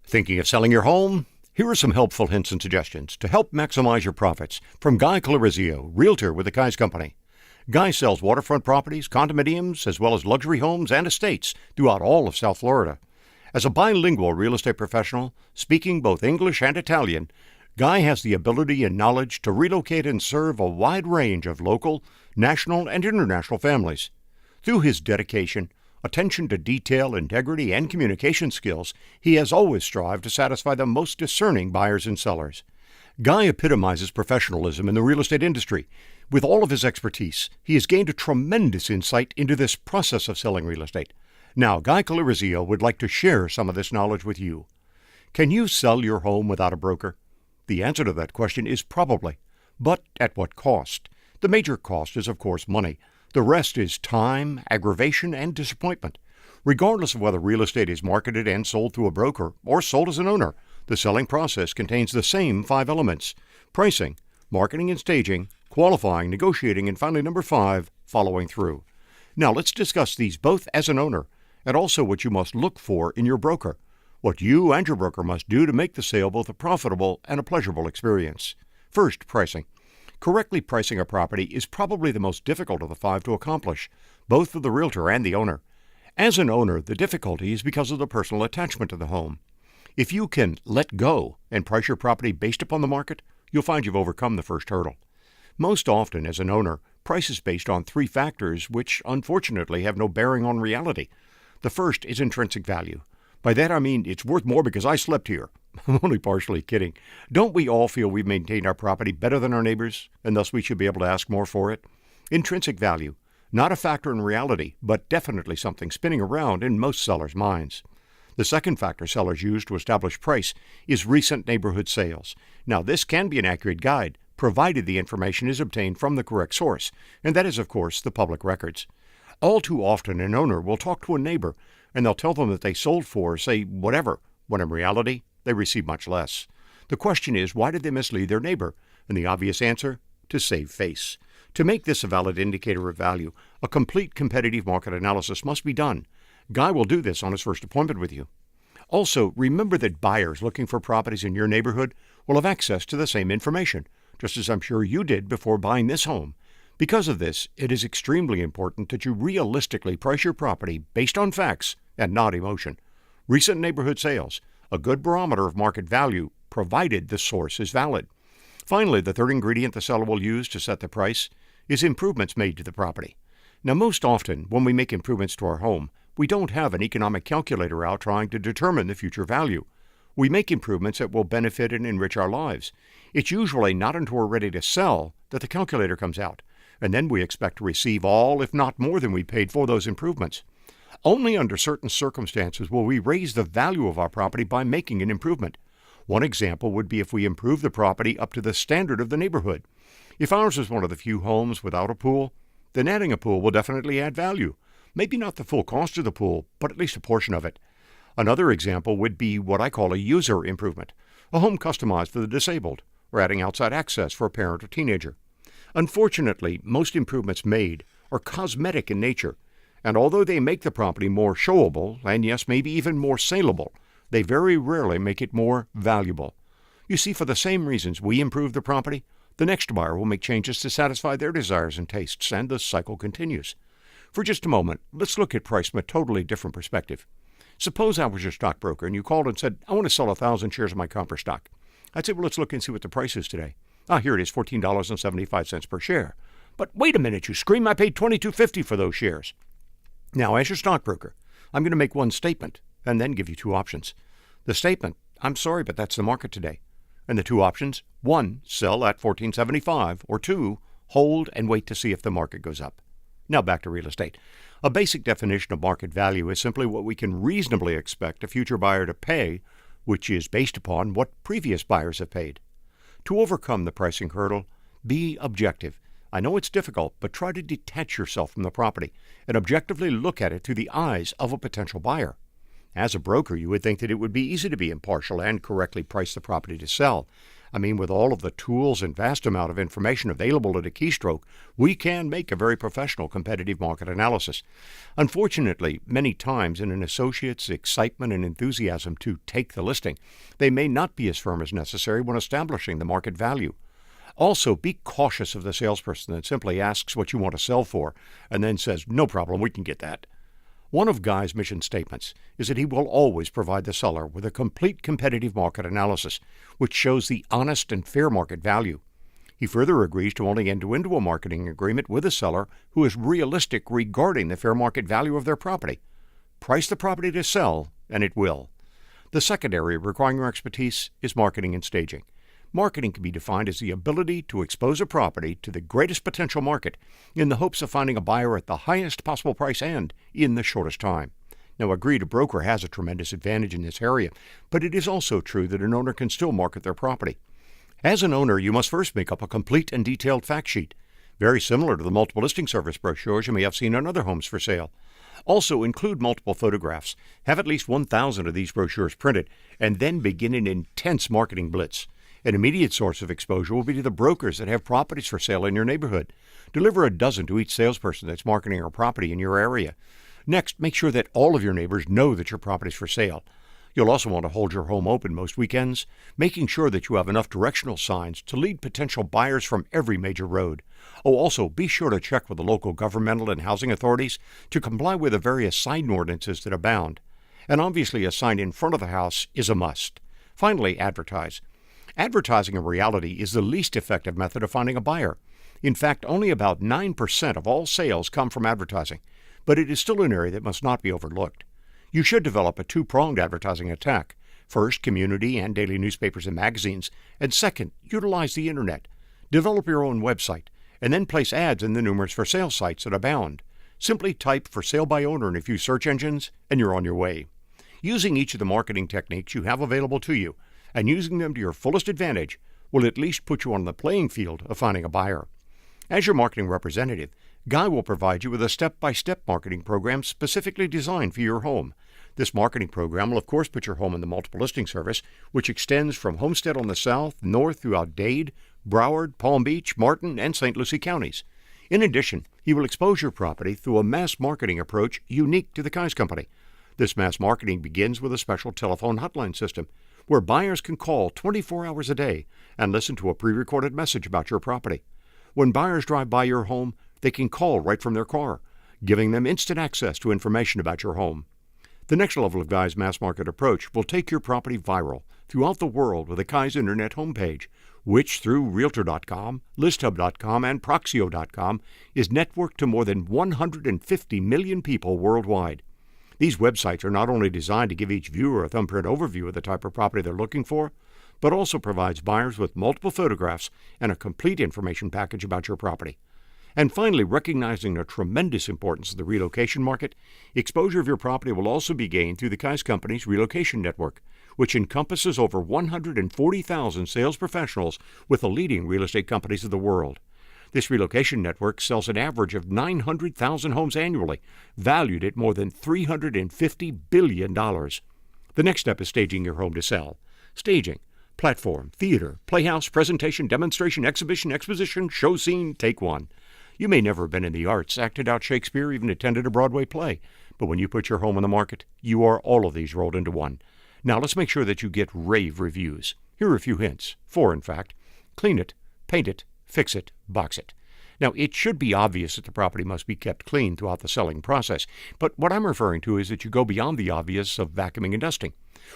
Thinking of selling your home? Here are some helpful hints and suggestions to help maximize your profits from Guy Colorizio, Realtor with the Guy's Company. Guy sells waterfront properties, condominiums, as well as luxury homes and estates throughout all of South Florida. As a bilingual real estate professional, speaking both English and Italian, Guy has the ability and knowledge to relocate and serve a wide range of local, national, and international families. Through his dedication, attention to detail, integrity, and communication skills, he has always strived to satisfy the most discerning buyers and sellers. Guy epitomizes professionalism in the real estate industry. With all of his expertise, he has gained a tremendous insight into this process of selling real estate. Now, Guy Colorizio would like to share some of this knowledge with you. Can you sell your home without a broker? The answer to that question is probably. But at what cost? The major cost is, of course, money. The rest is time, aggravation, and disappointment. Regardless of whether real estate is marketed and sold through a broker or sold as an owner, the selling process contains the same 5 elements: pricing, marketing and staging, qualifying, negotiating, and finally number 5, following through. Now let's discuss these both as an owner and also what you must look for in your broker, what you and your broker must do to make the sale both a profitable and a pleasurable experience. First, pricing. Correctly pricing a property is probably the most difficult of the 5 to accomplish, both for the realtor and the owner. As an owner, the difficulty is because of the personal attachment to the home. If you can let go and price your property based upon the market, you'll find you've overcome the first hurdle. Most often, as an owner, price is based on 3 factors which, unfortunately, have no bearing on reality. The first is intrinsic value. By that I mean it's worth more because I slept here. I'm only partially kidding. Don't we all feel we've maintained our property better than our neighbors, and thus we should be able to ask more for it? Intrinsic value, not a factor in reality, but definitely something spinning around in most sellers' minds. The second factor sellers use to establish price is recent neighborhood sales. Now, this can be an accurate guide, provided the information is obtained from the correct source, and that is, of course, the public records. All too often, an owner will talk to a neighbor, and they'll tell them that they sold for, say, whatever, when in reality, they receive much less. The question is, why did they mislead their neighbor? And the obvious answer, to save face. To make this a valid indicator of value, a complete competitive market analysis must be done. Guy will do this on his first appointment with you. Also, remember that buyers looking for properties in your neighborhood will have access to the same information, just as I'm sure you did before buying this home. Because of this, it is extremely important that you realistically price your property based on facts and not emotion. Recent neighborhood sales, a good barometer of market value, provided the source is valid. Finally, the third ingredient the seller will use to set the price is improvements made to the property. Now, most often, when we make improvements to our home, we don't have an economic calculator out trying to determine the future value. We make improvements that will benefit and enrich our lives. It's usually not until we're ready to sell that the calculator comes out, and then we expect to receive all, if not more than we paid for those improvements. Only under certain circumstances will we raise the value of our property by making an improvement. One example would be if we improve the property up to the standard of the neighborhood. If ours is one of the few homes without a pool, then adding a pool will definitely add value. Maybe not the full cost of the pool, but at least a portion of it. Another example would be what I call a user improvement, a home customized for the disabled, or adding outside access for a parent or teenager. Unfortunately, most improvements made are cosmetic in nature, and although they make the property more showable, and yes, maybe even more saleable, they very rarely make it more valuable. You see, for the same reasons we improve the property, the next buyer will make changes to satisfy their desires and tastes, and the cycle continues. For just a moment, let's look at price from a totally different perspective. Suppose I was your stockbroker and you called and said, I want to sell 1,000 shares of my Comper stock. I'd say, well, let's look and see what the price is today. Here it is, $14.75 per share. But wait a minute, you scream, I paid $22.50 for those shares. Now, as your stockbroker, I'm going to make one statement and then give you 2 options. The statement, I'm sorry, but that's the market today. And the 2 options, 1, sell at $14.75, or 2, hold and wait to see if the market goes up. Now back to real estate. A basic definition of market value is simply what we can reasonably expect a future buyer to pay, which is based upon what previous buyers have paid. To overcome the pricing hurdle, be objective. I know it's difficult, but try to detach yourself from the property and objectively look at it through the eyes of a potential buyer. As a broker, you would think that it would be easy to be impartial and correctly price the property to sell. I mean, with all of the tools and vast amount of information available at a keystroke, we can make a very professional competitive market analysis. Unfortunately, many times in an associate's excitement and enthusiasm to take the listing, they may not be as firm as necessary when establishing the market value. Also, be cautious of the salesperson that simply asks what you want to sell for and then says, "No problem, we can get that." One of Guy's mission statements is that he will always provide the seller with a complete competitive market analysis, which shows the honest and fair market value. He further agrees to only enter into a marketing agreement with a seller who is realistic regarding the fair market value of their property. Price the property to sell, and it will. The second area requiring your expertise is marketing and staging. Marketing can be defined as the ability to expose a property to the greatest potential market in the hopes of finding a buyer at the highest possible price and in the shortest time. Now, agreed, a broker has a tremendous advantage in this area, but it is also true that an owner can still market their property. As an owner, you must first make up a complete and detailed fact sheet, very similar to the multiple listing service brochures you may have seen on other homes for sale. Also, include multiple photographs, have at least 1,000 of these brochures printed, and then begin an intense marketing blitz. An immediate source of exposure will be to the brokers that have properties for sale in your neighborhood. Deliver a dozen to each salesperson that's marketing a property in your area. Next, make sure that all of your neighbors know that your property is for sale. You'll also want to hold your home open most weekends, making sure that you have enough directional signs to lead potential buyers from every major road. Oh, also, be sure to check with the local governmental and housing authorities to comply with the various sign ordinances that abound. And obviously, a sign in front of the house is a must. Finally, advertise. Advertising in reality is the least effective method of finding a buyer. In fact, only about 9% of all sales come from advertising, but it is still an area that must not be overlooked. You should develop a two-pronged advertising attack. First, community and daily newspapers and magazines, and second, utilize the internet. Develop your own website, and then place ads in the numerous for sale sites that abound. Simply type "for sale by owner" in a few search engines, and you're on your way. Using each of the marketing techniques you have available to you, and using them to your fullest advantage, will at least put you on the playing field of finding a buyer. As your marketing representative, Guy will provide you with a step-by-step marketing program specifically designed for your home. This marketing program will of course put your home in the multiple listing service, which extends from Homestead on the south, north throughout Dade, Broward, Palm Beach, Martin, and St. Lucie counties. In addition, he will expose your property through a mass marketing approach unique to the Kais Company. This mass marketing begins with a special telephone hotline system, where buyers can call 24 hours a day and listen to a pre-recorded message about your property. When buyers drive by your home, they can call right from their car, giving them instant access to information about your home. The next level of Guy's mass market approach will take your property viral throughout the world with a Kai's Internet homepage, which through Realtor.com, ListHub.com, and Proxio.com is networked to more than 150 million people worldwide. These websites are not only designed to give each viewer a thumbprint overview of the type of property they're looking for, but also provides buyers with multiple photographs and a complete information package about your property. And finally, recognizing the tremendous importance of the relocation market, exposure of your property will also be gained through the Kais Company's relocation network, which encompasses over 140,000 sales professionals with the leading real estate companies of the world. This relocation network sells an average of 900,000 homes annually, valued at more than $350 billion. The next step is staging your home to sell. Staging: platform, theater, playhouse, presentation, demonstration, exhibition, exposition, show scene, take one. You may never have been in the arts, acted out Shakespeare, even attended a Broadway play, but when you put your home on the market, you are all of these rolled into one. Now let's make sure that you get rave reviews. Here are a few hints. 4, in fact. Clean it, paint it, fix it, box it. Now, it should be obvious that the property must be kept clean throughout the selling process, but what I'm referring to is that you go beyond the obvious of vacuuming and dusting.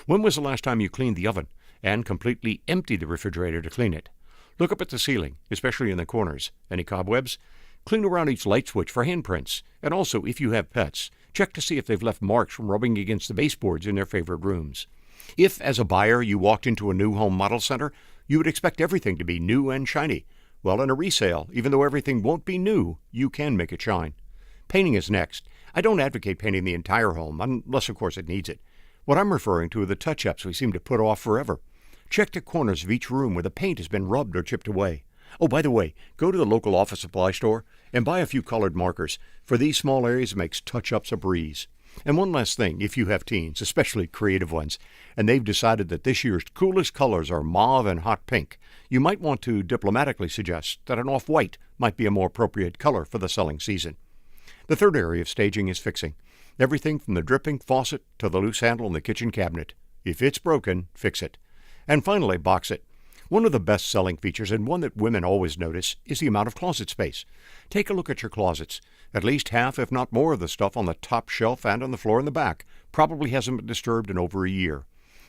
When was the last time you cleaned the oven and completely emptied the refrigerator to clean it? Look up at the ceiling, especially in the corners. Any cobwebs? Clean around each light switch for handprints, and also, if you have pets, check to see if they've left marks from rubbing against the baseboards in their favorite rooms. If, as a buyer, you walked into a new home model center, you would expect everything to be new and shiny. Well, in a resale, even though everything won't be new, you can make it shine. Painting is next. I don't advocate painting the entire home, unless, of course, it needs it. What I'm referring to are the touch-ups we seem to put off forever. Check the corners of each room where the paint has been rubbed or chipped away. Oh, by the way, go to the local office supply store and buy a few colored markers. For these small areas, it makes touch-ups a breeze. And one last thing, if you have teens, especially creative ones, and they've decided that this year's coolest colors are mauve and hot pink, you might want to diplomatically suggest that an off-white might be a more appropriate color for the selling season. The third area of staging is fixing. Everything from the dripping faucet to the loose handle in the kitchen cabinet. If it's broken, fix it. And finally, box it. One of the best-selling features, and one that women always notice, is the amount of closet space. Take a look at your closets. At least half, if not more, of the stuff on the top shelf and on the floor in the back probably hasn't been disturbed in over a year.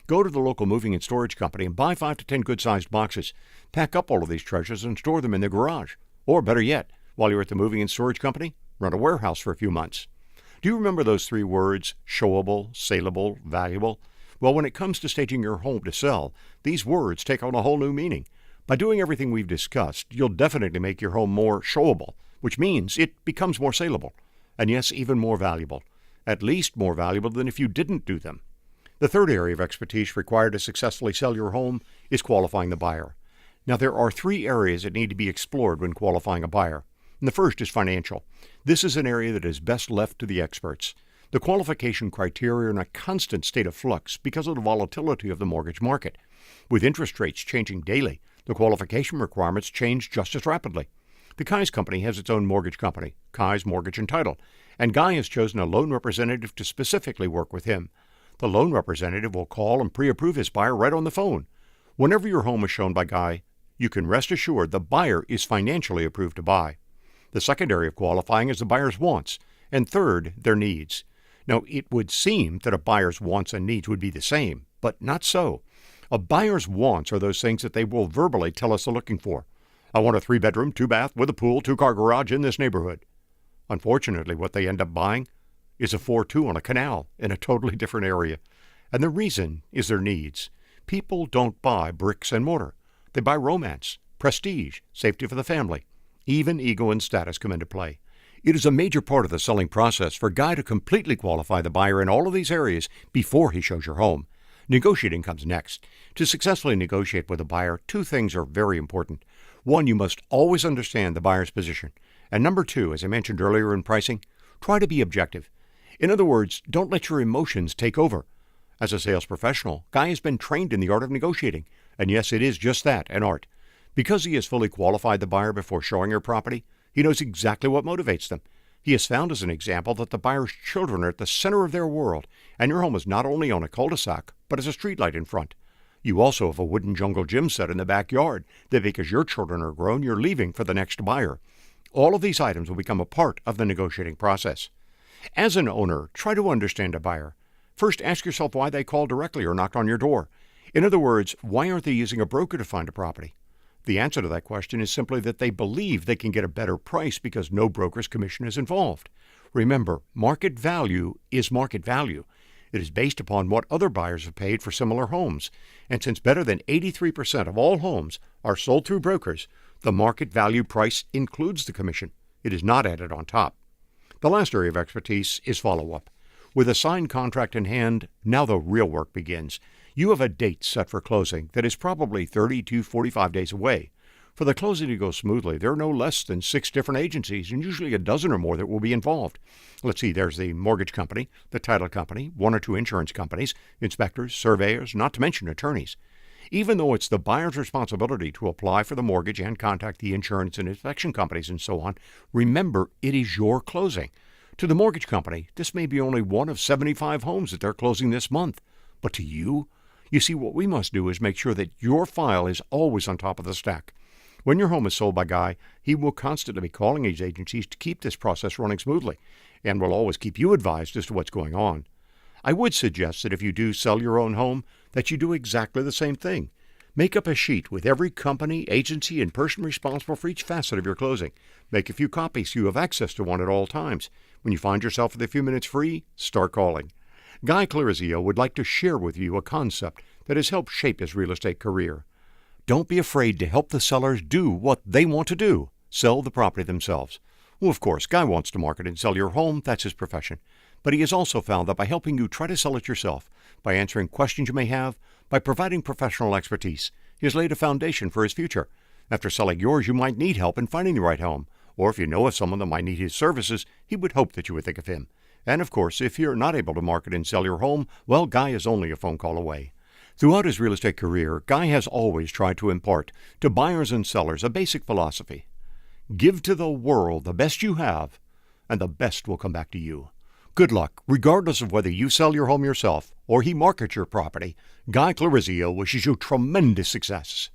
Go to the local moving and storage company and buy 5 to 10 good-sized boxes. Pack up all of these treasures and store them in the garage. Or better yet, while you're at the moving and storage company, rent a warehouse for a few months. Do you remember those 3 words, showable, saleable, valuable? Well, when it comes to staging your home to sell, these words take on a whole new meaning. By doing everything we've discussed, you'll definitely make your home more showable, which means it becomes more saleable. And yes, even more valuable. At least more valuable than if you didn't do them. The third area of expertise required to successfully sell your home is qualifying the buyer. Now, there are 3 areas that need to be explored when qualifying a buyer. And the first is financial. This is an area that is best left to the experts. The qualification criteria are in a constant state of flux because of the volatility of the mortgage market. With interest rates changing daily, the qualification requirements change just as rapidly. The Kai's Company has its own mortgage company, Kai's Mortgage and Title, and Guy has chosen a loan representative to specifically work with him. The loan representative will call and pre-approve his buyer right on the phone. Whenever your home is shown by Guy, you can rest assured the buyer is financially approved to buy. The second area of qualifying is the buyer's wants, and third, their needs. Now, it would seem that a buyer's wants and needs would be the same, but not so. A buyer's wants are those things that they will verbally tell us they're looking for. I want a 3-bedroom, 2-bath with a pool, 2-car garage in this neighborhood. Unfortunately, what they end up buying is a 4-2 on a canal in a totally different area. And the reason is their needs. People don't buy bricks and mortar. They buy romance, prestige, safety for the family. Even ego and status come into play. It is a major part of the selling process for Guy to completely qualify the buyer in all of these areas before he shows your home. Negotiating comes next. To successfully negotiate with a buyer, 2 things are very important. 1, you must always understand the buyer's position. And number 2, as I mentioned earlier in pricing, try to be objective. In other words, don't let your emotions take over. As a sales professional, Guy has been trained in the art of negotiating. And yes, it is just that, an art. Because he has fully qualified the buyer before showing your property, he knows exactly what motivates them. He has found as an example that the buyer's children are at the center of their world, and your home is not only on a cul-de-sac, but has a streetlight in front. You also have a wooden jungle gym set in the backyard that because your children are grown, you're leaving for the next buyer. All of these items will become a part of the negotiating process. As an owner, try to understand a buyer. First, ask yourself why they called directly or knocked on your door. In other words, why aren't they using a broker to find a property? The answer to that question is simply that they believe they can get a better price because no broker's commission is involved. Remember, market value is market value. It is based upon what other buyers have paid for similar homes. And since better than 83% of all homes are sold through brokers, the market value price includes the commission. It is not added on top. The last area of expertise is follow-up. With a signed contract in hand, now the real work begins. You have a date set for closing that is probably 30 to 45 days away. For the closing to go smoothly, there are no less than 6 different agencies and usually a dozen or more that will be involved. Let's see, there's the mortgage company, the title company, 1 or 2 insurance companies, inspectors, surveyors, not to mention attorneys. Even though it's the buyer's responsibility to apply for the mortgage and contact the insurance and inspection companies and so on, remember, it is your closing. To the mortgage company, this may be only one of 75 homes that they're closing this month. But to you, you see, what we must do is make sure that your file is always on top of the stack. When your home is sold by Guy, he will constantly be calling these agencies to keep this process running smoothly, and will always keep you advised as to what's going on. I would suggest that if you do sell your own home, that you do exactly the same thing. Make up a sheet with every company, agency, and person responsible for each facet of your closing. Make a few copies so you have access to one at all times. When you find yourself with a few minutes free, start calling. Guy Clarizio would like to share with you a concept that has helped shape his real estate career. Don't be afraid to help the sellers do what they want to do, sell the property themselves. Well, of course, Guy wants to market and sell your home. That's his profession. But he has also found that by helping you try to sell it yourself, by answering questions you may have, by providing professional expertise, he has laid a foundation for his future. After selling yours, you might need help in finding the right home, or if you know of someone that might need his services, he would hope that you would think of him. And of course, if you're not able to market and sell your home, well, Guy is only a phone call away. Throughout his real estate career, Guy has always tried to impart to buyers and sellers a basic philosophy. Give to the world the best you have, and the best will come back to you. Good luck, regardless of whether you sell your home yourself or he markets your property. Guy Clarizio wishes you tremendous success.